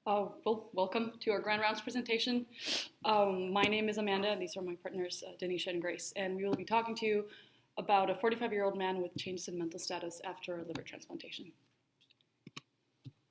Welcome to our Grand Rounds presentation. My name is Amanda, and these are my partners, Denisha and Grace, and we will be talking to you about a 45-year-old man with changes in mental status after a liver transplantation.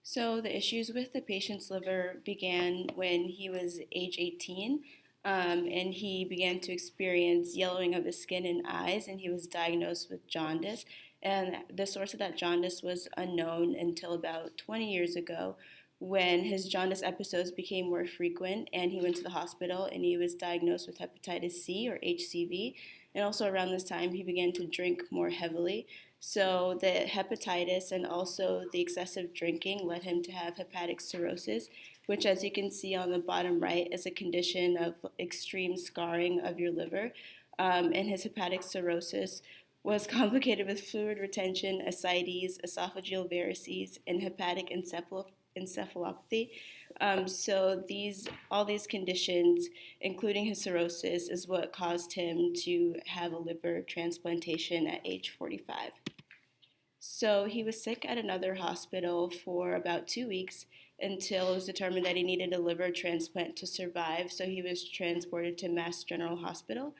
So the issues with the patient's liver began when he was age 18, and he began to experience yellowing of his skin and eyes, and he was diagnosed with jaundice. And the source of that jaundice was unknown until about 20 years ago, when his jaundice episodes became more frequent, and he went to the hospital and he was diagnosed with hepatitis C or HCV. And also around this time, he began to drink more heavily. So the hepatitis and also the excessive drinking led him to have hepatic cirrhosis, which, as you can see on the bottom right, is a condition of extreme scarring of your liver. And his hepatic cirrhosis was complicated with fluid retention, ascites, esophageal varices, and hepatic encephalopathy. So all these conditions, including his cirrhosis, is what caused him to have a liver transplantation at age 45. So he was sick at another hospital for about 2 weeks until it was determined that he needed a liver transplant to survive. So he was transported to Mass General Hospital.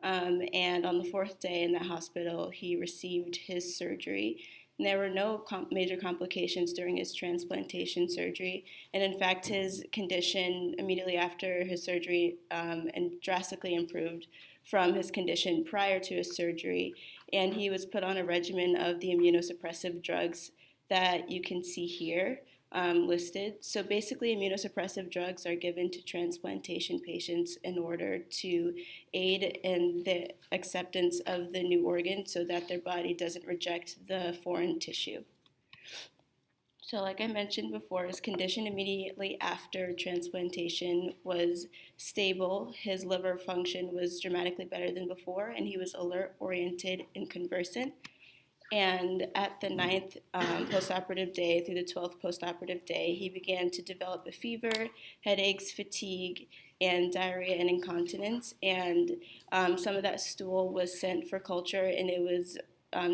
And on the fourth day in that hospital, he received his surgery. And there were no major complications during his transplantation surgery. And in fact, his condition immediately after his surgery and drastically improved from his condition prior to his surgery. And he was put on a regimen of the immunosuppressive drugs that you can see here listed. So basically, immunosuppressive drugs are given to transplantation patients in order to aid in the acceptance of the new organ so that their body doesn't reject the foreign tissue. So like I mentioned before, his condition immediately after transplantation was stable. His liver function was dramatically better than before, and he was alert, oriented, and conversant. And at the ninth postoperative day through the 12th postoperative day, he began to develop a fever, headaches, fatigue, and diarrhea and incontinence. And some of that stool was sent for culture, and it was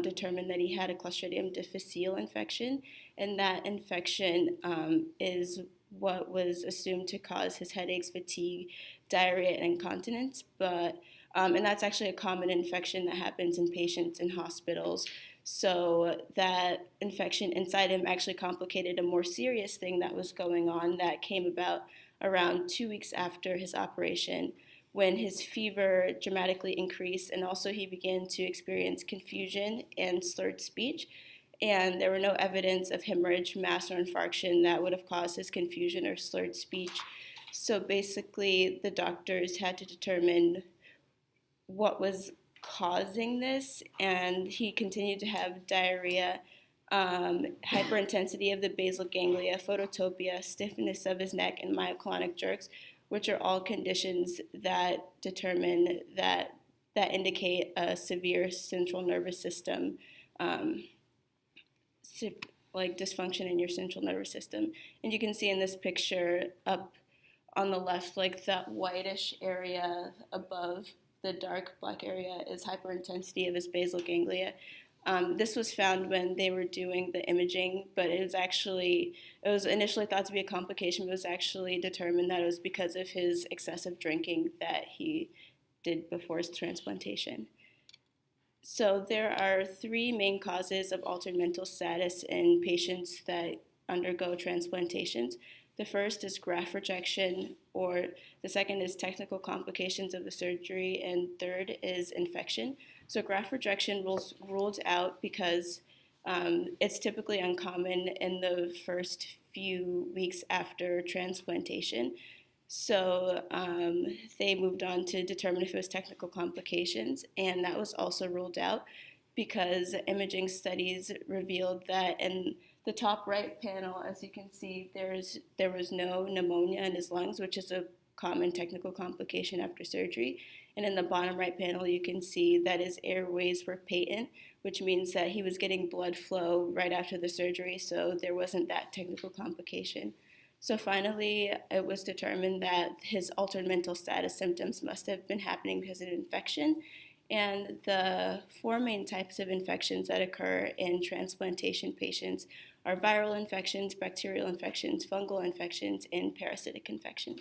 determined that he had a Clostridium difficile infection, and that infection is what was assumed to cause his headaches, fatigue, diarrhea, and incontinence. And that's actually a common infection that happens in patients in hospitals. So that infection inside him actually complicated a more serious thing that was going on that came about around 2 weeks after his operation, when his fever dramatically increased, and also he began to experience confusion and slurred speech. And there were no evidence of hemorrhage, mass, or infarction that would have caused his confusion or slurred speech. So basically, the doctors had to determine what was causing this, and he continued to have diarrhea, hyperintensity of the basal ganglia, phototopia, stiffness of his neck, and myoclonic jerks, which are all conditions that determine that indicate a severe central nervous system, like dysfunction in your central nervous system. And you can see in this picture up on the left, like that whitish area above the dark black area is hyperintensity of his basal ganglia. This was found when they were doing the imaging, but it was initially thought to be a complication, but it was actually determined that it was because of his excessive drinking that he did before his transplantation. So there are three main causes of altered mental status in patients that undergo transplantations. The first is graft rejection, or the second is technical complications of the surgery, and third is infection. So graft rejection was ruled out because it's typically uncommon in the first few weeks after transplantation. So they moved on to determine if it was technical complications, and that was also ruled out because imaging studies revealed that in the top right panel, as you can see, there was no pneumonia in his lungs, which is a common technical complication after surgery. And in the bottom right panel, you can see that his airways were patent, which means that he was getting blood flow right after the surgery, so there wasn't that technical complication. So finally, it was determined that his altered mental status symptoms must have been happening because of an infection, And the four main types of infections that occur in transplantation patients are viral infections, bacterial infections, fungal infections, and parasitic infections.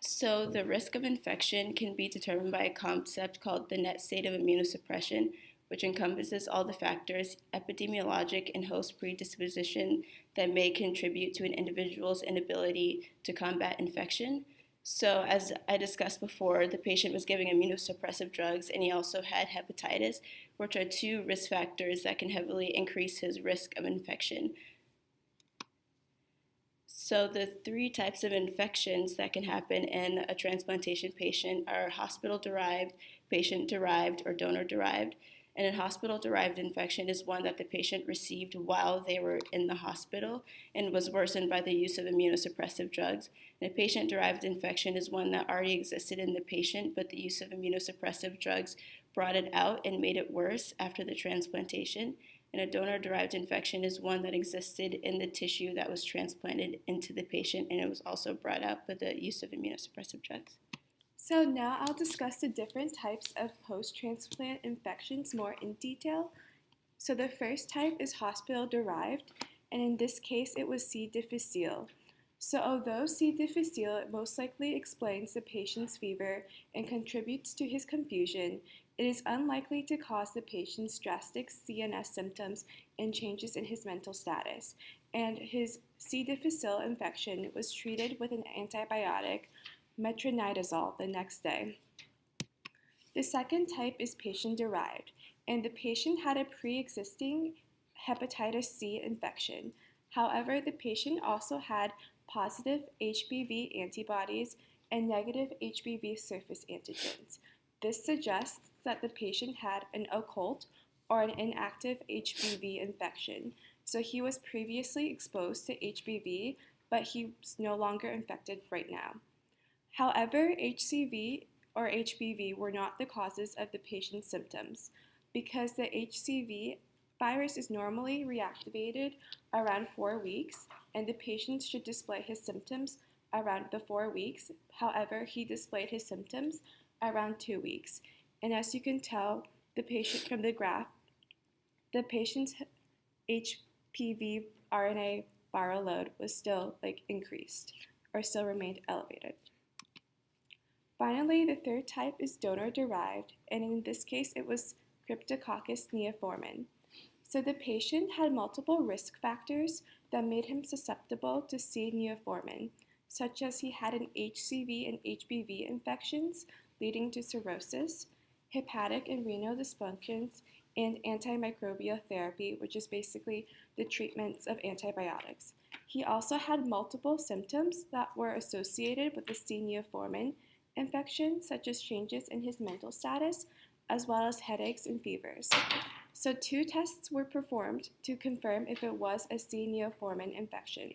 So the risk of infection can be determined by a concept called the net state of immunosuppression, which encompasses all the factors, epidemiologic and host predisposition, that may contribute to an individual's inability to combat infection. So as I discussed before, the patient was giving immunosuppressive drugs and he also had hepatitis, which are two risk factors that can heavily increase his risk of infection. So the three types of infections that can happen in a transplantation patient are hospital-derived, patient-derived, or donor-derived. And a hospital-derived infection is one that the patient received while they were in the hospital and was worsened by the use of immunosuppressive drugs. And a patient-derived infection is one that already existed in the patient, but the use of immunosuppressive drugs brought it out and made it worse after the transplantation. And a donor-derived infection is one that existed in the tissue that was transplanted into the patient, and it was also brought out by the use of immunosuppressive drugs. So now I'll discuss the different types of post-transplant infections more in detail. So the first type is hospital-derived, and in this case it was C. difficile. So although C. difficile most likely explains the patient's fever and contributes to his confusion, it is unlikely to cause the patient's drastic CNS symptoms and changes in his mental status. And his C. difficile infection was treated with an antibiotic, metronidazole, the next day. The second type is patient-derived, and the patient had a pre-existing hepatitis C infection. However, the patient also had positive HBV antibodies and negative HBV surface antigens. This suggests that the patient had an occult or an inactive HBV infection. So he was previously exposed to HBV, but he's no longer infected right now. However, HCV or HBV were not the causes of the patient's symptoms because the HCV virus is normally reactivated around 4 weeks, and the patient should display his symptoms around the 4 weeks. However, he displayed his symptoms around 2 weeks. And as you can tell, the patient from the graph, the patient's HPV RNA viral load was still increased or still remained elevated. Finally, the third type is donor-derived, and in this case it was Cryptococcus neoformans. So the patient had multiple risk factors that made him susceptible to C. neoformans, such as he had an HCV and HBV infections leading to cirrhosis, hepatic and renal dysfunctions, and antimicrobial therapy, which is basically the treatments of antibiotics. He also had multiple symptoms that were associated with the C. neoformans infection, such as changes in his mental status, as well as headaches and fevers. So 2 tests were performed to confirm if it was a C. neoformans infection.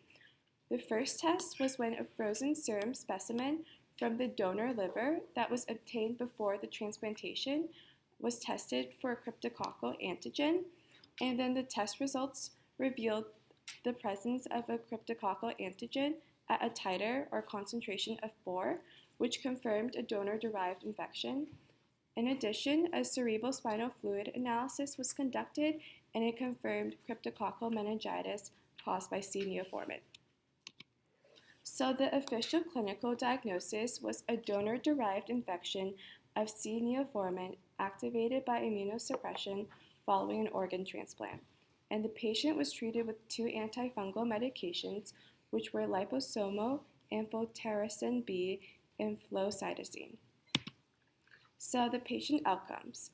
The first test was when a frozen serum specimen from the donor liver that was obtained before the transplantation was tested for a cryptococcal antigen, and then the test results revealed the presence of a cryptococcal antigen at a titer or concentration of 4, which confirmed a donor-derived infection. In addition, a cerebrospinal fluid analysis was conducted, and it confirmed cryptococcal meningitis caused by C. neoformans. So the official clinical diagnosis was a donor-derived infection of C. neoformans activated by immunosuppression following an organ transplant. And the patient was treated with 2 antifungal medications, which were liposomal amphotericin B and flucytosine. So the patient outcomes.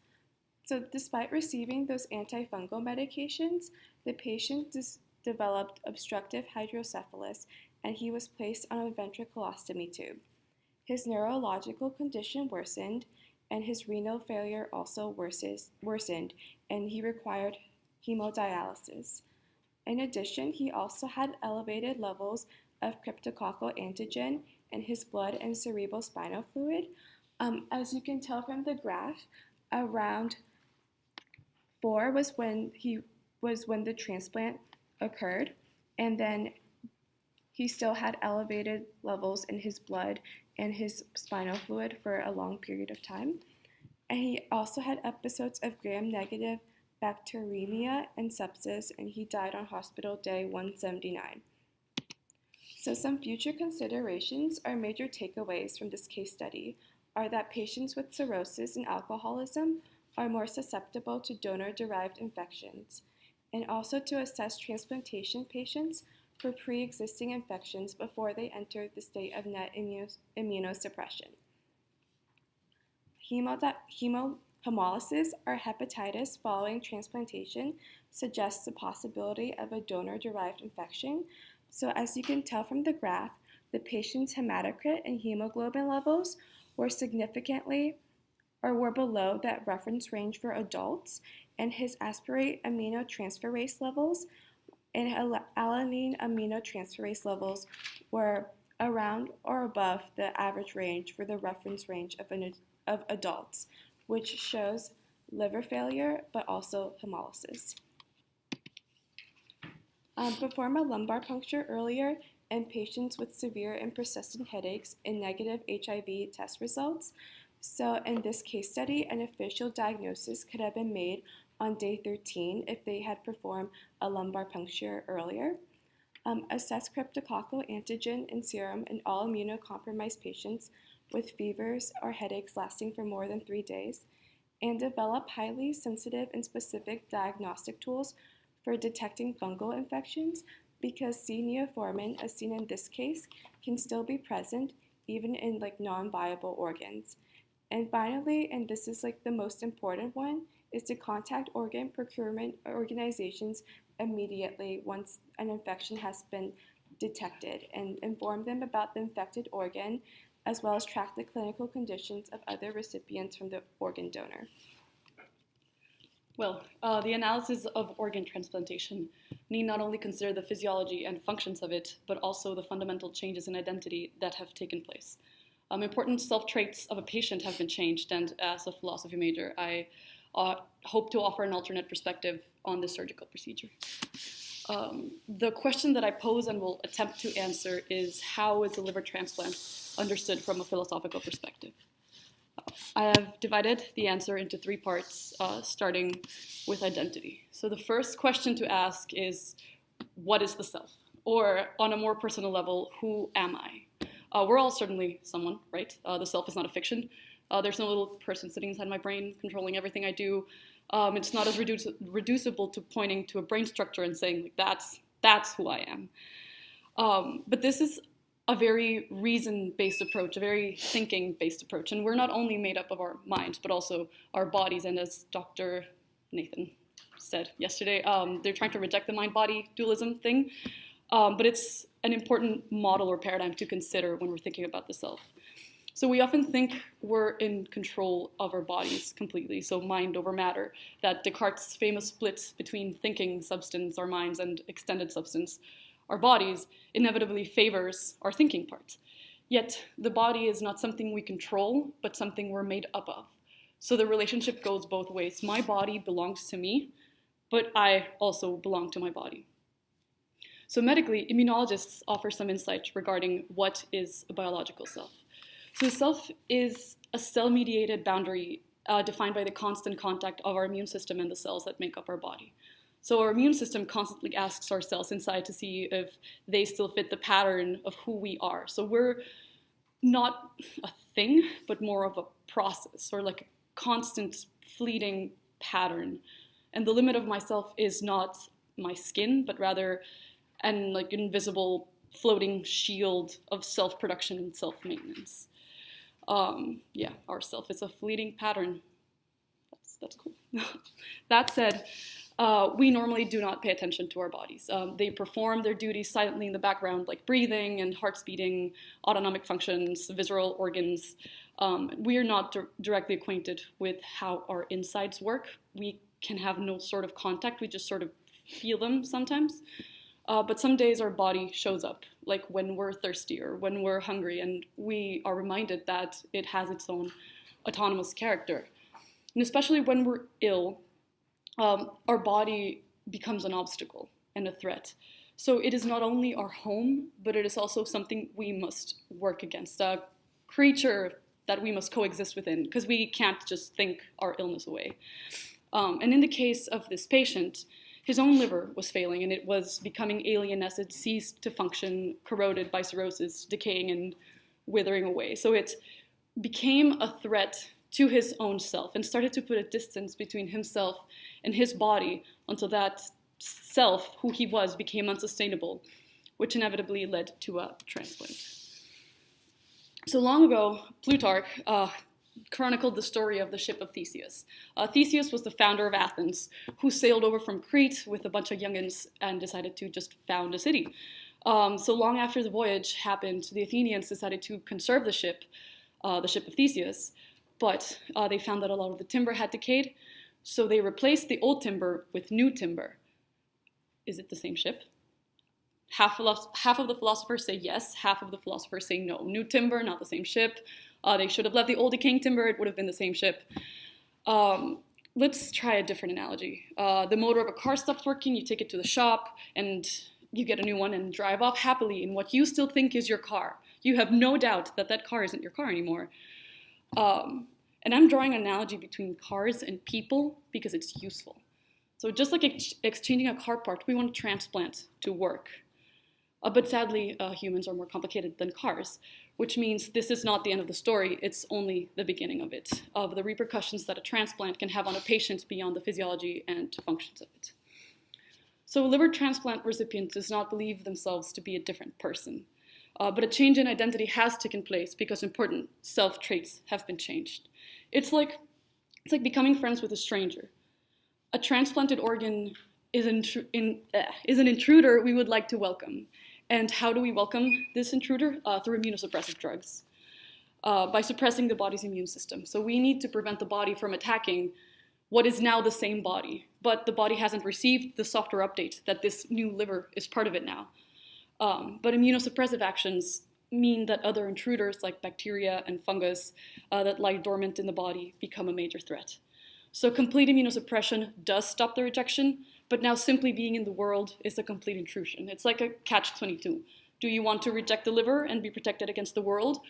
So despite receiving those antifungal medications, the patient developed obstructive hydrocephalus, and he was placed on a ventriculostomy tube. His neurological condition worsened, and his renal failure also worsened, and he required hemodialysis. In addition, he also had elevated levels of cryptococcal antigen in his blood and cerebrospinal fluid. As you can tell from the graph, around 4 was when the transplant occurred, and then he still had elevated levels in his blood and his spinal fluid for a long period of time. And he also had episodes of gram-negative bacteremia and sepsis, and he died on hospital day 179. So some future considerations or major takeaways from this case study are that patients with cirrhosis and alcoholism are more susceptible to donor-derived infections, and also to assess transplantation patients for pre-existing infections before they enter the state of net immunosuppression. Hemolysis or hepatitis following transplantation suggests the possibility of a donor-derived infection. So as you can tell from the graph, the patient's hematocrit and hemoglobin levels were significantly or were below that reference range for adults, and his aspirate aminotransferase levels and alanine aminotransferase levels were around or above the average range for the reference range of adults, which shows liver failure but also hemolysis. Perform a lumbar puncture earlier in patients with severe and persistent headaches and negative HIV test results. So in this case study, an official diagnosis could have been made on day 13 if they had performed a lumbar puncture earlier. Assess cryptococcal antigen in serum in all immunocompromised patients with fevers or headaches lasting for more than 3 days, and develop highly sensitive and specific diagnostic tools for detecting fungal infections, because C. neoformans, as seen in this case, can still be present even in non-viable organs. And finally, and this is the most important one, is to contact organ procurement organizations immediately once an infection has been detected and inform them about the infected organ, as well as track the clinical conditions of other recipients from the organ donor. Well, the analysis of organ transplantation need not only consider the physiology and functions of it, but also the fundamental changes in identity that have taken place. Important self-traits of a patient have been changed, and as a philosophy major, I hope to offer an alternate perspective on this surgical procedure. The question that I pose and will attempt to answer is, how is a liver transplant understood from a philosophical perspective? I have divided the answer into 3 parts, starting with identity. So the first question to ask is, what is the self? Or on a more personal level, who am I? We're all certainly someone, right? The self is not a fiction. There's no little person sitting inside my brain controlling everything I do. It's not as reducible to pointing to a brain structure and saying, that's who I am. But this is a very reason-based approach, a very thinking-based approach. And we're not only made up of our minds, but also our bodies. And as Dr. Nathan said yesterday, they're trying to reject the mind-body dualism thing. But it's an important model or paradigm to consider when we're thinking about the self. So we often think we're in control of our bodies completely, so mind over matter, that Descartes' famous split between thinking substance, our minds, and extended substance, our bodies, inevitably favors our thinking part. Yet the body is not something we control, but something we're made up of. So the relationship goes both ways. My body belongs to me, but I also belong to my body. So medically, immunologists offer some insight regarding what is a biological self. So the self is a cell-mediated boundary defined by the constant contact of our immune system and the cells that make up our body. So our immune system constantly asks our cells inside to see if they still fit the pattern of who we are. So we're not a thing, but more of a process, or like a constant fleeting pattern. And the limit of myself is not my skin, but rather an invisible floating shield of self-production and self-maintenance. Our self is a fleeting pattern. That's cool. That said, we normally do not pay attention to our bodies. They perform their duties silently in the background, like breathing and heart's beating, autonomic functions, visceral organs. We are not directly acquainted with how our insides work. We can have no sort of contact. We just sort of feel them sometimes. But some days our body shows up, like when we're thirsty or when we're hungry, and we are reminded that it has its own autonomous character. And especially when we're ill, our body becomes an obstacle and a threat. So it is not only our home, but it is also something we must work against. A creature that we must coexist within, because we can't just think our illness away. And in the case of this patient, his own liver was failing, and it was becoming alien as it ceased to function, corroded by cirrhosis, decaying and withering away. So it became a threat to his own self and started to put a distance between himself and his body until that self, who he was, became unsustainable, which inevitably led to a transplant. So long ago, Plutarch chronicled the story of the ship of Theseus. Theseus was the founder of Athens, who sailed over from Crete with a bunch of youngins and decided to just found a city. So long after the voyage happened, the Athenians decided to conserve the ship of Theseus, but they found that a lot of the timber had decayed, so they replaced the old timber with new timber. Is it the same ship? Half of the philosophers say yes, half of the philosophers say no. New timber, not the same ship. They should have left the old decaying timber, it would have been the same ship. Let's try a different analogy. The motor of a car stops working, you take it to the shop, and you get a new one and drive off happily in what you still think is your car. You have no doubt that that car isn't your car anymore. And I'm drawing an analogy between cars and people because it's useful. So just like exchanging a car part, we want to transplant to work. But sadly, humans are more complicated than cars, which means this is not the end of the story, it's only the beginning of it, of the repercussions that a transplant can have on a patient beyond the physiology and functions of it. So a liver transplant recipient does not believe themselves to be a different person, but a change in identity has taken place because important self-traits have been changed. It's like becoming friends with a stranger. A transplanted organ is an intruder we would like to welcome. And how do we welcome this intruder? Through immunosuppressive drugs, by suppressing the body's immune system. So we need to prevent the body from attacking what is now the same body, but the body hasn't received the software update that this new liver is part of it now. But immunosuppressive actions mean that other intruders like bacteria and fungus that lie dormant in the body become a major threat. So complete immunosuppression does stop the rejection, but now simply being in the world is a complete intrusion. It's like a catch-22. Do you want to reject the liver and be protected against the world?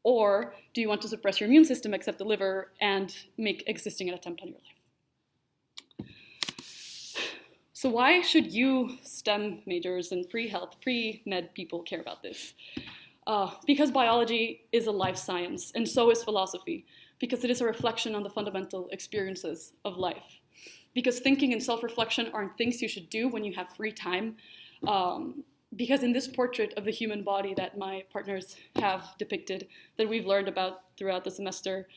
Or do you want to suppress your immune system, accept the liver, and make existing an attempt on your life? So why should you STEM majors and pre-health, pre-med people care about this? Because biology is a life science, and so is philosophy, because it is a reflection on the fundamental experiences of life. Because thinking and self-reflection aren't things you should do when you have free time. Because in this portrait of the human body that my partners have depicted, that we've learned about throughout the semester,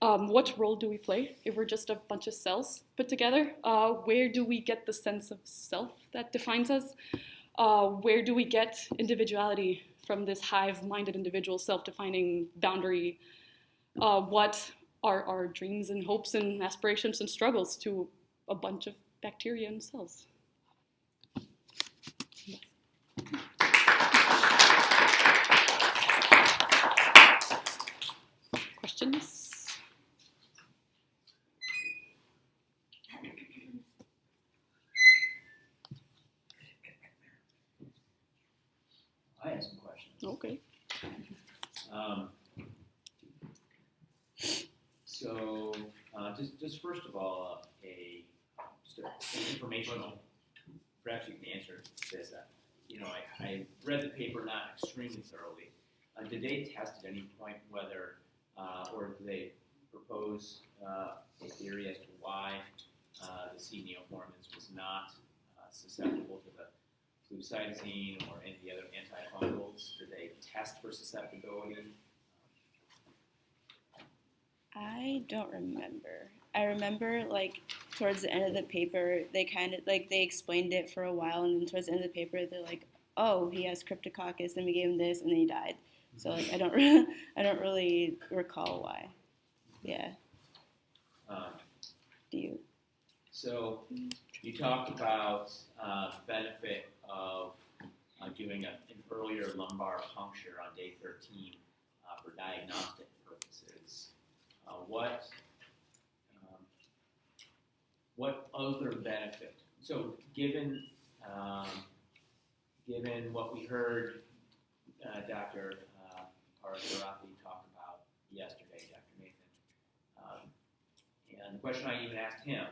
what role do we play if we're just a bunch of cells put together? Where do we get the sense of self that defines us? Where do we get individuality from this hive-minded individual self-defining boundary? What are our dreams and hopes and aspirations and struggles to a bunch of bacteria and cells? Questions? I have some questions. Okay. So, just first of all, just an informational. Perhaps you can answer this. I read the paper not extremely thoroughly. Did they test at any point whether, or did they propose a theory as to why the C. neoformans was not susceptible to the flucytosine or any of the other antifungals? Did they test for susceptibility? I don't remember. I remember, towards the end of the paper, they they explained it for a while, and then towards the end of the paper, they're like, oh, he has cryptococcus, then we gave him this, and then he died. So, I don't really recall why. Yeah. Do you? So, you talked about the benefit of doing an earlier lumbar puncture on day 13 for diagnostic purposes. What other benefit? So, given what we heard Dr. Parasarathi talk about yesterday, And the question I even asked him,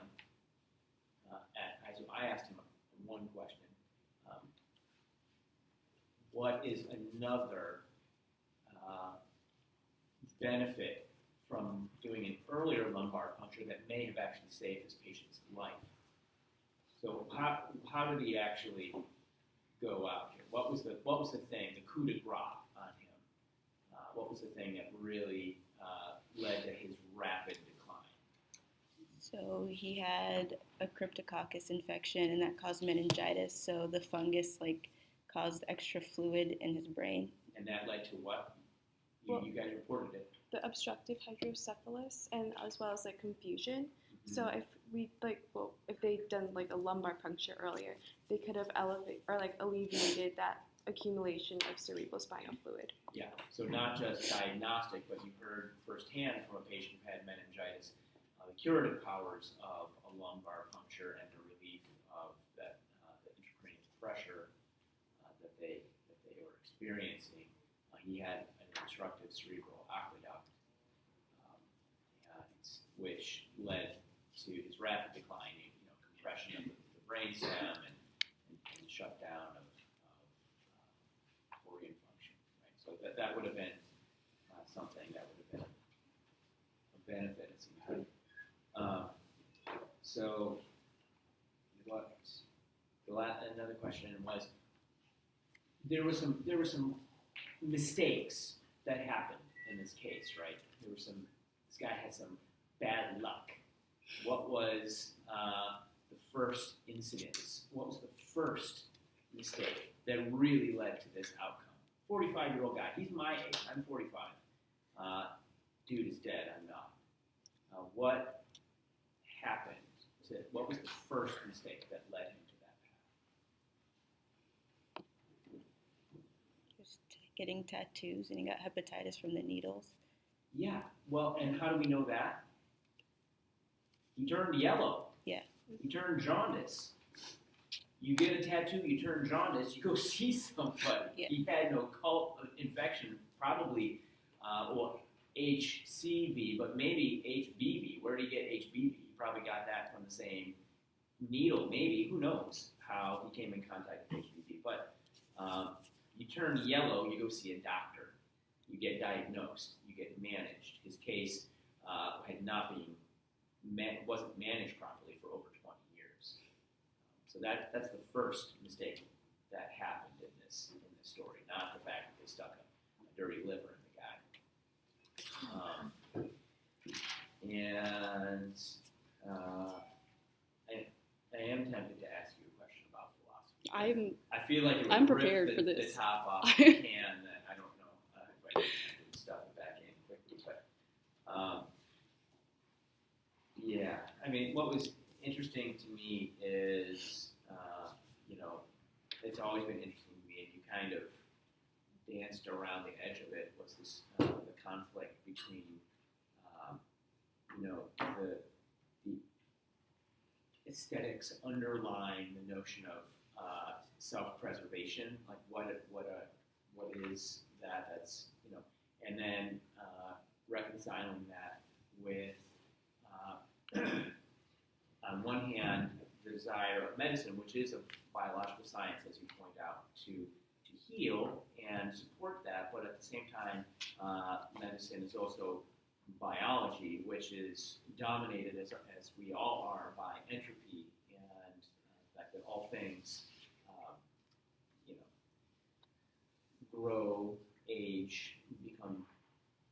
I asked him one question. What is another benefit from doing an earlier lumbar puncture that may have actually saved this patient's life? So how did he actually go out here? What was the thing, the coup de grace on him? What was the thing that really led to his rapid decline? So he had a cryptococcus infection, and that caused meningitis. So the fungus caused extra fluid in his brain. And that led to what? You guys reported it. The obstructive hydrocephalus, and as well as confusion. Mm-hmm. So if they'd done a lumbar puncture earlier, they could have alleviated that accumulation of cerebrospinal fluid. Yeah. So not just diagnostic, but you heard firsthand from a patient who had meningitis the curative powers of a lumbar puncture and the relief of that the intracranial pressure that they were experiencing. He had an obstructive cerebral aqueduct, which led to his rapid decline, compression of the brainstem and shutdown of organ function. Right? So that would have been something that would have been a benefit, it seems like. So what? Another question was, there were some mistakes that happened in this case, right? This guy had some bad luck. What was the first incidence? What was the first mistake that really led to this outcome? 45-year-old guy. He's my age. I'm 45. Dude is dead. I'm not. What happened? What was the first mistake that led him to that path? Just getting tattoos, and he got hepatitis from the needles. Yeah. Well, and how do we know that? He turned yellow. Yeah. He turned jaundice. You get a tattoo, you turn jaundice, you go see somebody. Yeah. He had no infection, probably HCV, but maybe HBV. Where did he get HBV? He probably got that from the same needle, maybe. Who knows how he came in contact with HBV. But you turn yellow, you go see a doctor. You get diagnosed. You get managed. His case wasn't managed properly for over 20 years. So that's the first mistake that happened in this story, not the fact that they stuck a dirty liver in the guy. I am tempted to ask you a question about philosophy. I feel like it would prepared rip for this. The top off the can that I don't know if I can stuff it back in quickly. But yeah, I mean, what was interesting to me is, it's always been interesting to me, and you kind of danced around the edge of it, was this the conflict between, the aesthetics underlying the notion of self-preservation, like what is that? That's and then reconciling that with on one hand the desire of medicine, which is a biological science, as you point out, to heal and support that, but at the same time, medicine is also biology, which is dominated, as we all are, by entropy and the fact that all things, grow, age, become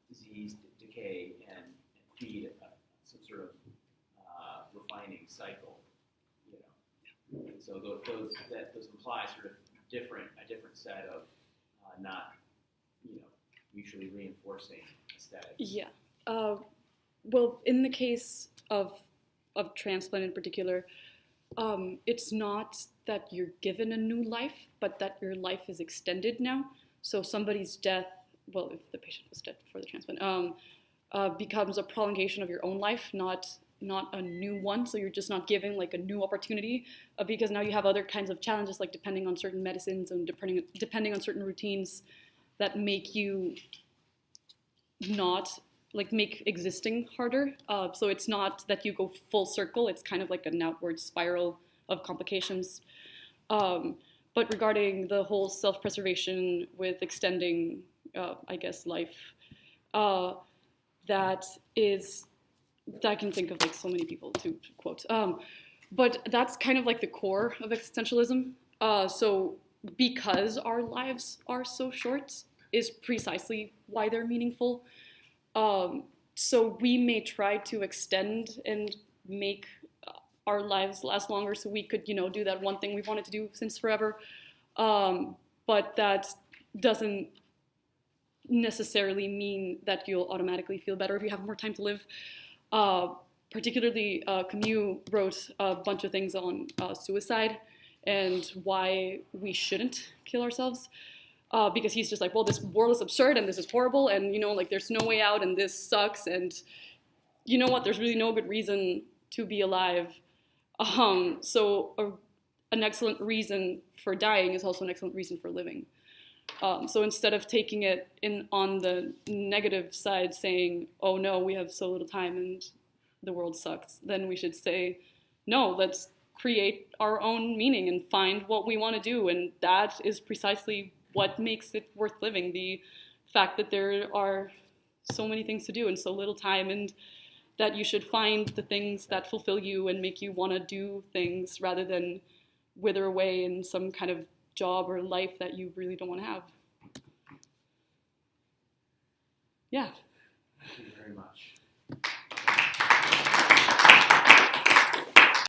diseased, decay, and feed some sort of refining cycle. And so those imply sort of a different set of not mutually reinforcing aesthetics. Yeah. Well, in the case of transplant in particular, it's not that you're given a new life, but that your life is extended now. So somebody's death, well, if the patient was dead before the transplant, becomes a prolongation of your own life, not a new one. So you're just not given a new opportunity, because now you have other kinds of challenges, like depending on certain medicines and depending on certain routines that make you not like make existing harder. So it's not that you go full circle, it's kind of like an outward spiral of complications. But regarding the whole self-preservation with extending, I guess, life, that is, I can think of like so many people to quote. But that's kind of like the core of existentialism. So because our lives are so short is precisely why they're meaningful. So we may try to extend and make our lives last longer so we could, do that one thing we've wanted to do since forever. But that doesn't necessarily mean that you'll automatically feel better if you have more time to live. Particularly, Camus wrote a bunch of things on suicide and why we shouldn't kill ourselves. Because he's just like, well, this world is absurd and this is horrible and, like there's no way out and this sucks and you know what, there's really no good reason to be alive. So an excellent reason for dying is also an excellent reason for living. So instead of taking it on the negative side, saying, oh no, we have so little time and the world sucks, then we should say, no, let's create our own meaning and find what we want to do. And that is precisely what makes it worth living. The fact that there are so many things to do and so little time, and that you should find the things that fulfill you and make you want to do things rather than wither away in some kind of job or life that you really don't want to have. Yeah. Thank you very much.